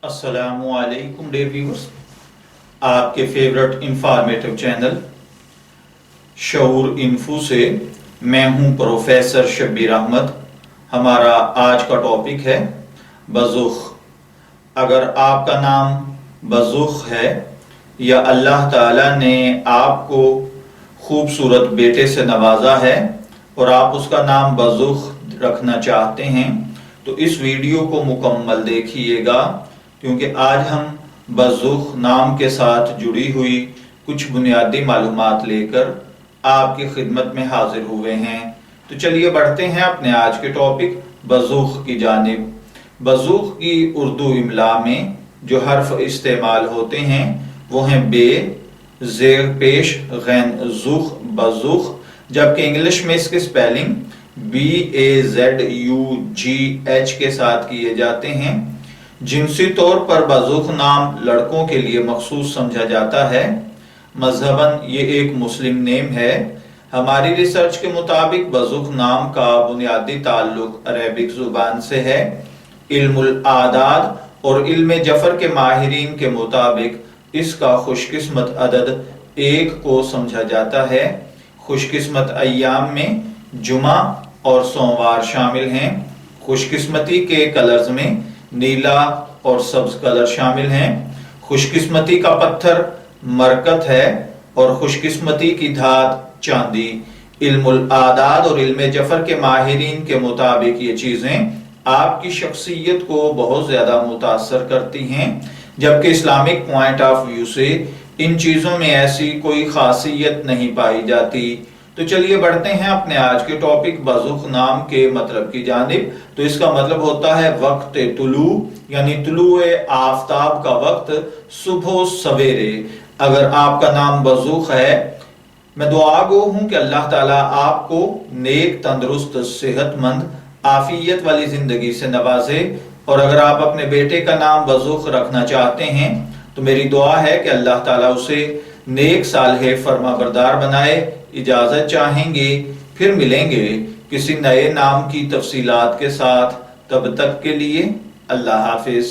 अस्सलामु अलैकुम dear viewers, आपके फेवरेट इंफॉर्मेटिव चैनल शऊर इन्फो से मैं हूं प्रोफेसर शब्बीर अहमद। हमारा आज का टॉपिक है बज़ुख। अगर आपका नाम बज़ुख है या अल्लाह ताला ने आपको खूबसूरत बेटे से नवाजा है और आप उसका नाम बज़ुख रखना चाहते हैं तो इस वीडियो को मुकम्मल देखिएगा, क्योंकि आज हम बज़ुख नाम के साथ जुड़ी हुई कुछ बुनियादी मालूमात लेकर आपकी खिदमत में हाजिर हुए हैं। तो चलिए बढ़ते हैं अपने आज के टॉपिक बज़ुख की जानिब। बज़ुख की उर्दू इमला में जो हर्फ इस्तेमाल होते हैं वो हैं बे, ज़ेर पेश, गैन, ज़ुख, बज़ुख, जबकि इंग्लिश में इसके स्पेलिंग BAZUGH के साथ किए जाते हैं। जिनसी तौर पर बज़ुख नाम लड़कों के लिए मखसूस समझा जाता है। मजहबन ये एक मुस्लिम नेम है। हमारी रिसर्च के मुताबिक बज़ुख नाम का बुनियादी ताल्लुक अरेबिक जुबान से है। इल्मुल आदाद और इल्म जफर के माहिरीन के मुताबिक इसका खुशकिस्मत अदद 1 को समझा जाता है। खुशकिस्मत अय्याम में जुमा और सोमवार शामिल हैं। खुशकिस्मती के कलर्स में नीला और सब्ज कलर शामिल हैं। खुशकिस्मती का पत्थर मरकत है और खुशकिस्मती की धात चांदी। इल्मुल आदाद और इल्म जफर के माहिरीन के मुताबिक ये चीजें आपकी शख्सियत को बहुत ज्यादा मुतासर करती हैं, जबकि इस्लामिक पॉइंट ऑफ व्यू से इन चीजों में ऐसी कोई खासियत नहीं पाई जाती। तो चलिए बढ़ते हैं अपने आज के टॉपिक बज़ुख नाम के मतलब की जानिब। तो इसका मतलब होता है वक्त तुलू, यानी तुलुए आफताब का वक्त, सुबह सवेरे। अगर आपका नाम बज़ुख है, मैं दुआ गो हूं कि अल्लाह ताला आपको नेक, तंदुरुस्त, सेहतमंद, आफियत वाली जिंदगी से नवाजे। और अगर आप अपने बेटे का नाम बज़ुख रखना चाहते हैं तो मेरी दुआ है कि अल्लाह ताला उसे नेक, सालेह, फर्माबरदार बनाए। इजाजत चाहेंगे, फिर मिलेंगे किसी नए नाम की तफसीलात के साथ। तब तक के लिए अल्लाह हाफिज।